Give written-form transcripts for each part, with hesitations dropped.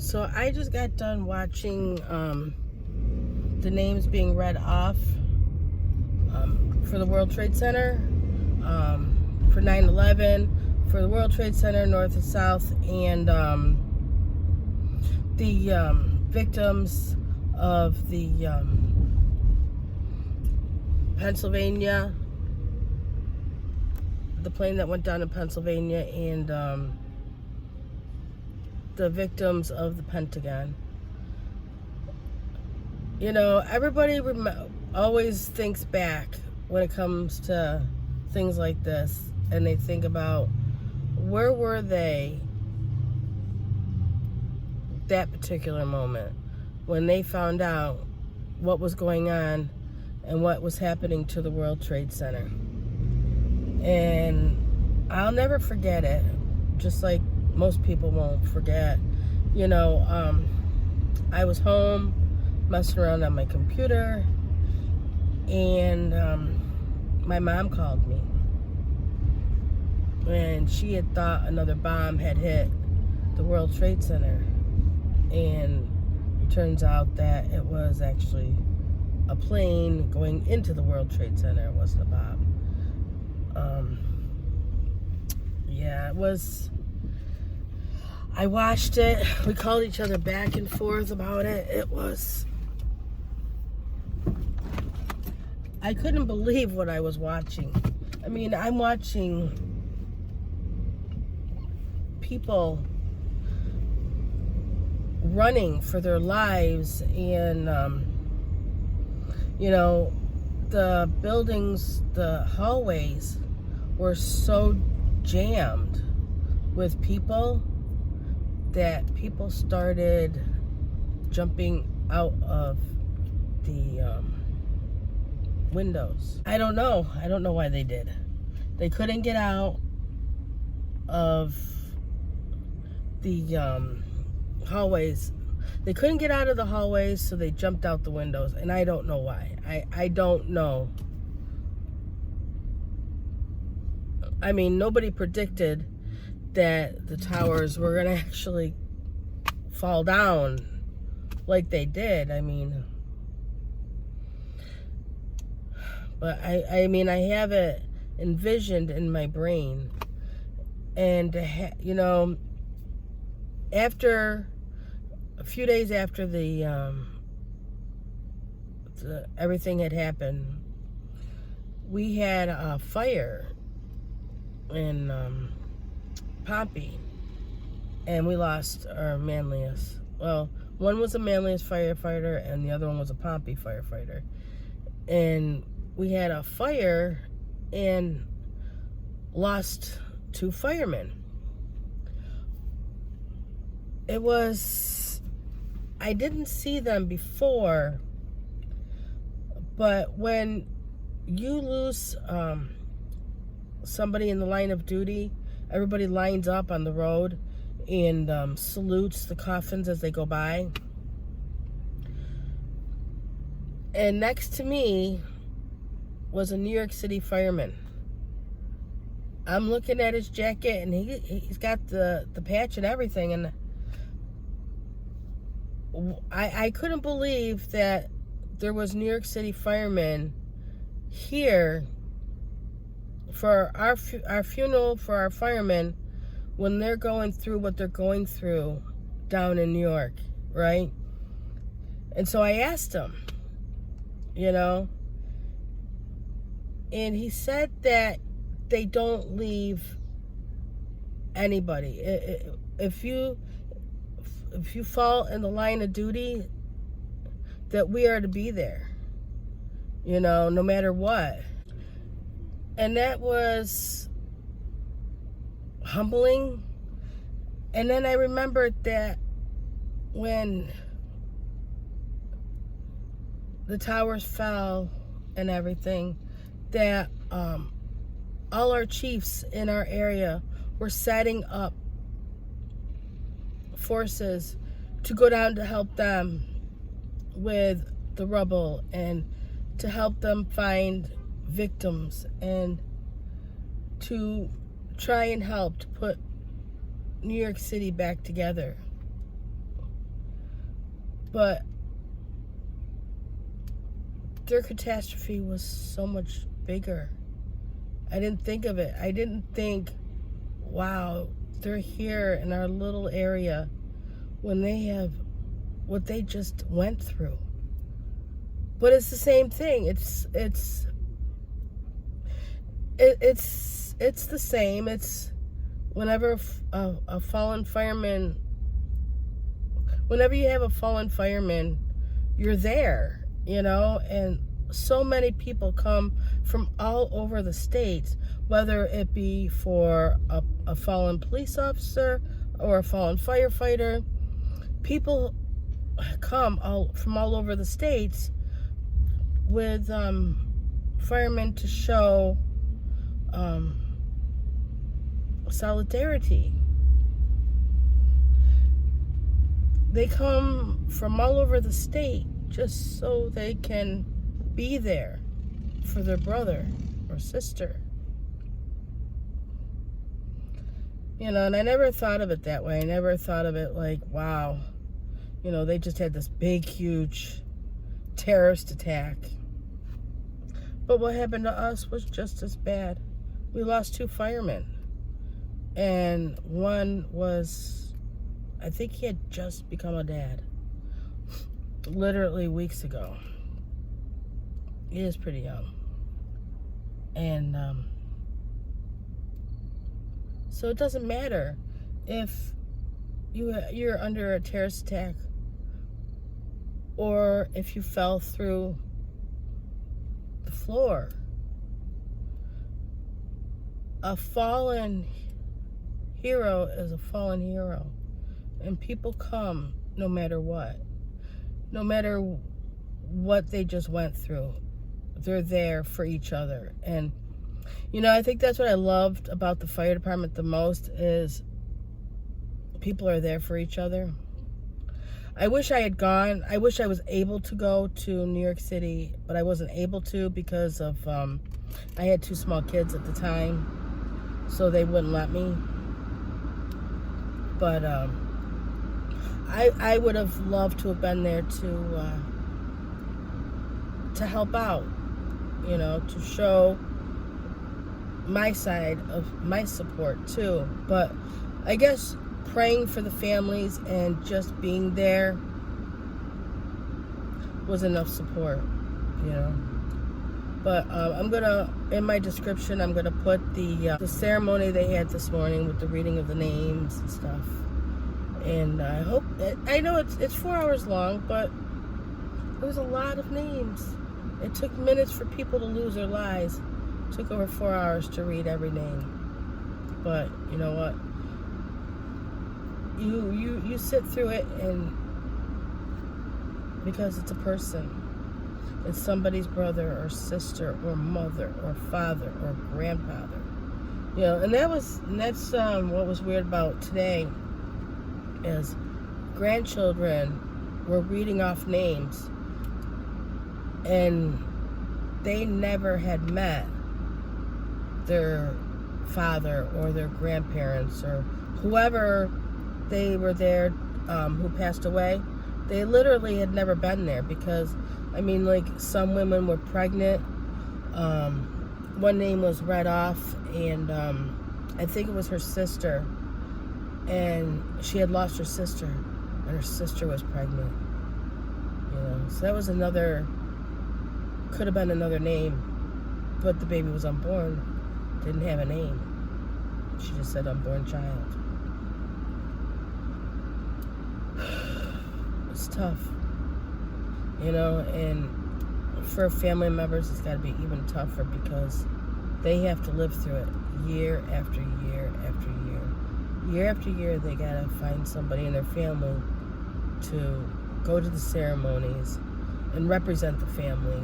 So I just got done watching the names being read off for the World Trade Center, for 9/11, for the World Trade Center, North and South, and the victims of the Pennsylvania, the plane that went down in Pennsylvania, and the victims of the Pentagon. You know, everybody always thinks back when it comes to things like this, and they think about where were they that particular moment when they found out what was going on and what was happening to the World Trade Center. And I'll never forget it, just like most people won't forget. You know, I was home messing around on my computer, and my mom called me, and she had thought another bomb had hit the World Trade Center, and it turns out that it was actually a plane going into the World Trade Center. It wasn't a bomb. Yeah, it was. I watched it. We called each other back and forth about it. It was. I couldn't believe what I was watching. I mean, I'm watching people running for their lives, and you know, the buildings, the hallways were so jammed with people that people started jumping out of the windows. I don't know why they did. They couldn't get out of the hallways. They couldn't get out of the hallways, so they jumped out the windows, and I don't know why. I don't know. I mean, nobody predicted that the towers were going to actually fall down like they did. I mean, but I mean, I have it envisioned in my brain, and you know, after a few days after the everything had happened, we had a fire in Pompey, and we lost our manliest. Well, one was a manliest firefighter, and the other one was a Pompey firefighter. And we had a fire and lost 2 firemen. It was, I didn't see them before, but when you lose somebody in the line of duty, everybody lines up on the road and salutes the coffins as they go by. And next to me was a New York City fireman. I'm looking at his jacket, and he's got the patch and everything, and I couldn't believe that there was New York City firemen here for our funeral for our firemen when they're going through what they're going through down in New York, right? And so I asked him, you know, and he said that they don't leave anybody. If you fall in the line of duty, that we are to be there, you know, no matter what. And that was humbling. And then I remembered that when the towers fell and everything, that all our chiefs in our area were setting up forces to go down to help them with the rubble and to help them find victims and to try and help to put New York City back together. But their catastrophe was so much bigger. I didn't think of it. I didn't think, wow, they're here in our little area when they have what they just went through. But it's the same thing. It's the same. It's whenever a fallen fireman, whenever you have a fallen fireman, you're there, and so many people come from all over the states, whether it be for a fallen police officer or a fallen firefighter. People come from all over the states with firemen to show solidarity. They come from all over the state just so they can be there for their brother or sister. And I never thought of it that way. I never thought of it like, wow, they just had this big, huge terrorist attack. But what happened to us was just as bad. We lost 2 firemen. And one was, I think he had just become a dad. Literally weeks ago. He is pretty young. And so it doesn't matter if you're under a terrorist attack or if you fell through the floor. A fallen hero is a fallen hero. And people come no matter what. No matter what they just went through. They're there for each other. And I think that's what I loved about the fire department the most is people are there for each other. I wish I had gone. I wish I was able to go to New York City, but I wasn't able to because of I had 2 small kids at the time, so they wouldn't let me. But I would have loved to have been there to help out, to show my side of my support too. But I guess praying for the families and just being there was enough support, But I'm gonna, in my description, I'm gonna put the ceremony they had this morning with the reading of the names and stuff. And I know it's 4 hours long, but it was a lot of names. It took minutes for people to lose their lives. It took over 4 hours to read every name. But you know what? You sit through it, and because it's a person. It's somebody's brother or sister or mother or father or grandfather. And that's what was weird about today is grandchildren were reading off names and they never had met their father or their grandparents or whoever they were there who passed away. They literally had never been there because some women were pregnant. One name was read off, and I think it was her sister. And she had lost her sister, and her sister was pregnant. So that was could have been another name, but the baby was unborn, didn't have a name. She just said unborn child. It's tough. And for family members, it's got to be even tougher because they have to live through it year after year after year. Year after year, they got to find somebody in their family to go to the ceremonies and represent the family.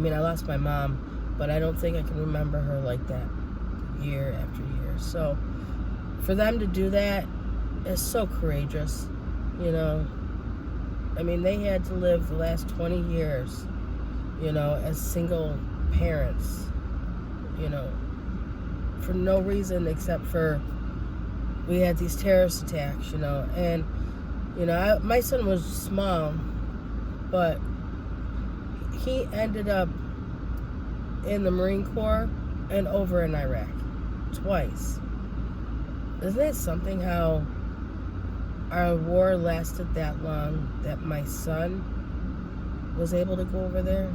I lost my mom, but I don't think I can remember her like that year after year. So for them to do that is so courageous, they had to live the last 20 years, as single parents, for no reason except for we had these terrorist attacks, and You know, my son was small, but he ended up in the Marine Corps and over in Iraq twice. Isn't that something how our war lasted that long, that my son was able to go over there?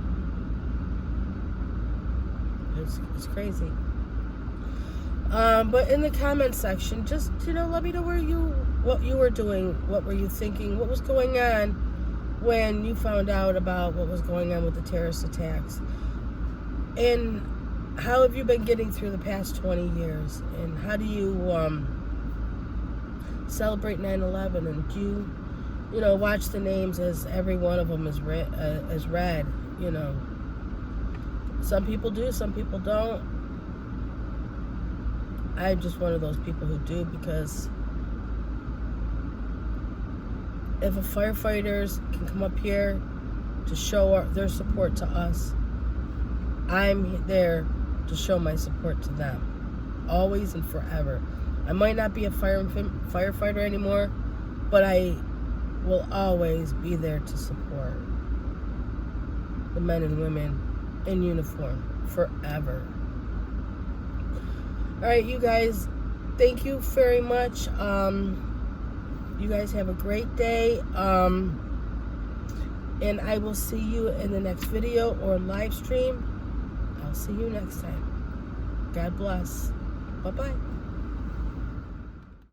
It's crazy. But in the comment section, just, let me know what you were doing, what were you thinking, what was going on when you found out about what was going on with the terrorist attacks, and how have you been getting through the past 20 years, and how do you celebrate 9/11, and do you watch the names as every one of them is read, Some people do, some people don't. I'm just one of those people who do, because if a firefighters can come up here to show their support to us, I'm there to show my support to them, always and forever. I might not be a firefighter anymore, but I will always be there to support the men and women in uniform forever. All right, you guys, thank you very much. You guys have a great day. And I will see you in the next video or live stream. I'll see you next time. God bless. Bye-bye.